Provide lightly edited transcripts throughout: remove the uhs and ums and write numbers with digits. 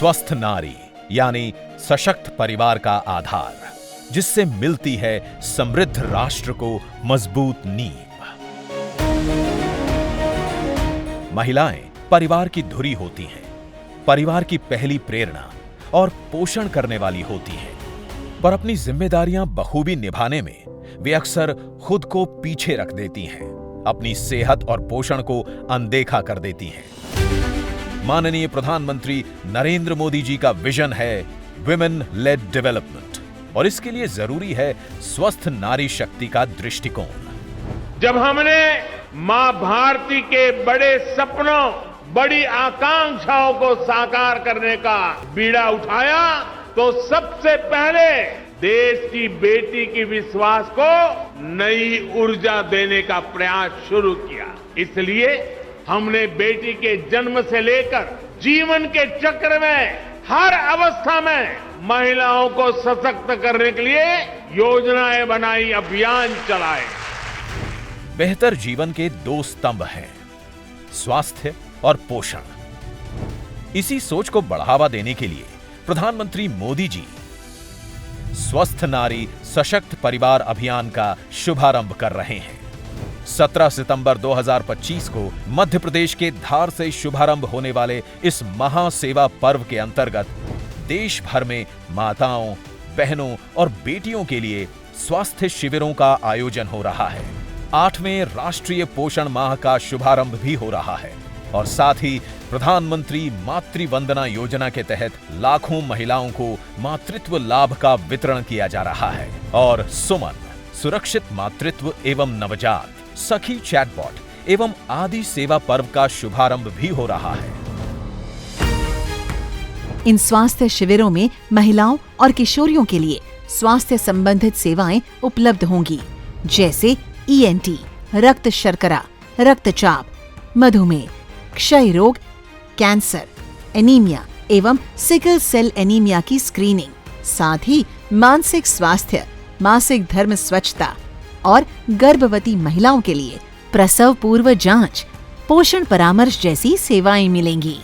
स्वस्थ नारी यानी सशक्त परिवार का आधार, जिससे मिलती है समृद्ध राष्ट्र को मजबूत नींव। महिलाएं परिवार की धुरी होती हैं, परिवार की पहली प्रेरणा और पोषण करने वाली होती हैं, पर अपनी जिम्मेदारियां बखूबी निभाने में वे अक्सर खुद को पीछे रख देती हैं, अपनी सेहत और पोषण को अनदेखा कर देती हैं। माननीय प्रधानमंत्री नरेंद्र मोदी जी का विजन है विमेन लेड डेवलपमेंट, और इसके लिए जरूरी है स्वस्थ नारी शक्ति का दृष्टिकोण। जब हमने मां भारती के बड़े सपनों, बड़ी आकांक्षाओं को साकार करने का बीड़ा उठाया, तो सबसे पहले देश की बेटी की विश्वास को नई ऊर्जा देने का प्रयास शुरू किया। इसलिए हमने बेटी के जन्म से लेकर जीवन के चक्र में हर अवस्था में महिलाओं को सशक्त करने के लिए योजनाएं बनाई, अभियान चलाए। बेहतर जीवन के दो स्तंभ हैं, स्वास्थ्य और पोषण। इसी सोच को बढ़ावा देने के लिए प्रधानमंत्री मोदी जी स्वस्थ नारी सशक्त परिवार अभियान का शुभारंभ कर रहे हैं। 17 सितंबर 2025 को मध्य प्रदेश के धार से शुभारंभ होने वाले इस महासेवा पर्व के अंतर्गत देश भर में माताओं, बहनों और बेटियों के लिए स्वास्थ्य शिविरों का आयोजन हो रहा है। 8वें राष्ट्रीय पोषण माह का शुभारंभ भी हो रहा है, और साथ ही प्रधानमंत्री मातृ वंदना योजना के तहत लाखों महिलाओं को मातृत्व लाभ का वितरण किया जा रहा है। और सुमन सुरक्षित मातृत्व एवं नवजात, सखी चैटबॉट एवं आदि सेवा पर्व का शुभारंभ भी हो रहा है। इन स्वास्थ्य शिविरों में महिलाओं और किशोरियों के लिए स्वास्थ्य संबंधित सेवाएं उपलब्ध होंगी, जैसे ENT, रक्त शर्करा, रक्तचाप, मधुमेह, क्षय रोग, कैंसर, एनीमिया एवं सिकल सेल एनीमिया की स्क्रीनिंग, साथ ही मानसिक स्वास्थ्य, मासिक धर्म स्वच्छता और गर्भवती महिलाओं के लिए प्रसव पूर्व जांच, पोषण परामर्श जैसी सेवाएं मिलेंगी।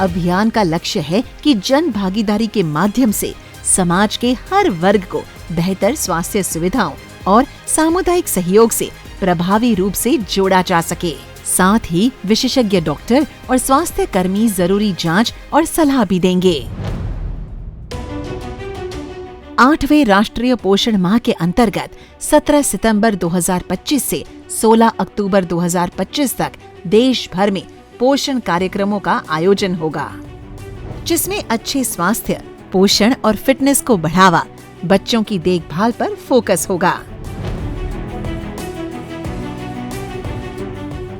अभियान का लक्ष्य है कि जन भागीदारी के माध्यम से समाज के हर वर्ग को बेहतर स्वास्थ्य सुविधाओं और सामुदायिक सहयोग से प्रभावी रूप से जोड़ा जा सके। साथ ही विशेषज्ञ डॉक्टर और स्वास्थ्य कर्मी जरूरी जांच और सलाह भी देंगे। 8वें राष्ट्रीय पोषण माह के अंतर्गत 17 सितंबर 2025 से 16 अक्टूबर 2025 तक देश भर में पोषण कार्यक्रमों का आयोजन होगा, जिसमें अच्छे स्वास्थ्य, पोषण और फिटनेस को बढ़ावा, बच्चों की देखभाल पर फोकस होगा।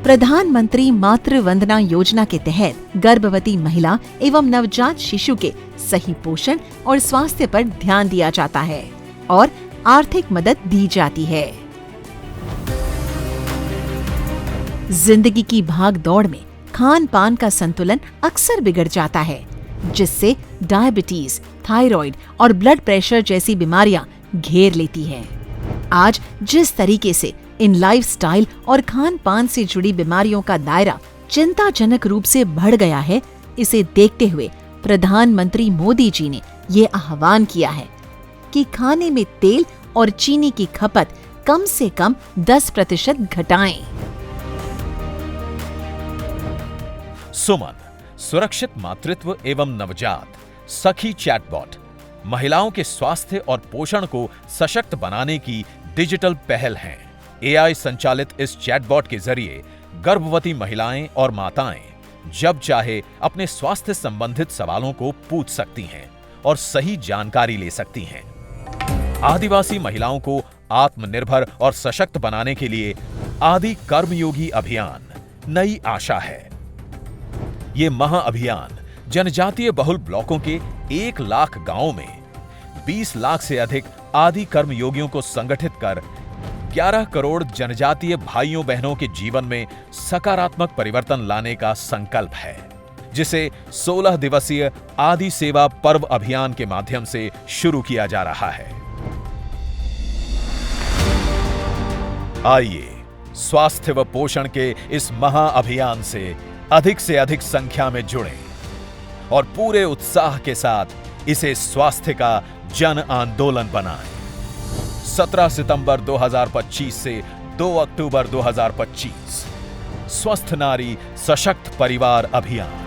प्रधानमंत्री मातृ वंदना योजना के तहत गर्भवती महिला एवं नवजात शिशु के सही पोषण और स्वास्थ्य पर ध्यान दिया जाता है और आर्थिक मदद दी जाती है। जिंदगी की भाग दौड़ में खान पान का संतुलन अक्सर बिगड़ जाता है, जिससे डायबिटीज, थायराइड और ब्लड प्रेशर जैसी बीमारियां घेर लेती है। आज जिस तरीके से इन लाइफस्टाइल और खान पान से जुड़ी बीमारियों का दायरा चिंताजनक रूप से बढ़ गया है, इसे देखते हुए प्रधानमंत्री मोदी जी ने ये आह्वान किया है कि खाने में तेल और चीनी की खपत कम से कम 10% घटाएं। सुमन सुरक्षित मातृत्व एवं नवजात, सखी चैटबॉट महिलाओं के स्वास्थ्य और पोषण को सशक्त बनाने की डिजिटल पहल है। AI संचालित इस चैटबॉट के जरिए गर्भवती महिलाएं और माताएं जब चाहे अपने स्वास्थ्य संबंधित सवालों को पूछ सकती हैं और सही जानकारी ले सकती हैं। आदिवासी महिलाओं को आत्मनिर्भर और सशक्त बनाने के लिए आदि कर्मयोगी अभियान नई आशा है। ये महाअभियान जनजातीय बहुल ब्लॉकों के 1 लाख गांवों में 20 लाख से अधिक आदि कर्मयोगियों को संगठित कर 11 करोड़ जनजातीय भाइयों बहनों के जीवन में सकारात्मक परिवर्तन लाने का संकल्प है, जिसे 16 दिवसीय आदि सेवा पर्व अभियान के माध्यम से शुरू किया जा रहा है। आइए स्वास्थ्य व पोषण के इस महाअभियान से अधिक संख्या में जुड़ें और पूरे उत्साह के साथ इसे स्वास्थ्य का जन आंदोलन बनाएं। 17 सितंबर 2025 से 2 अक्टूबर 2025 स्वस्थ नारी सशक्त परिवार अभियान।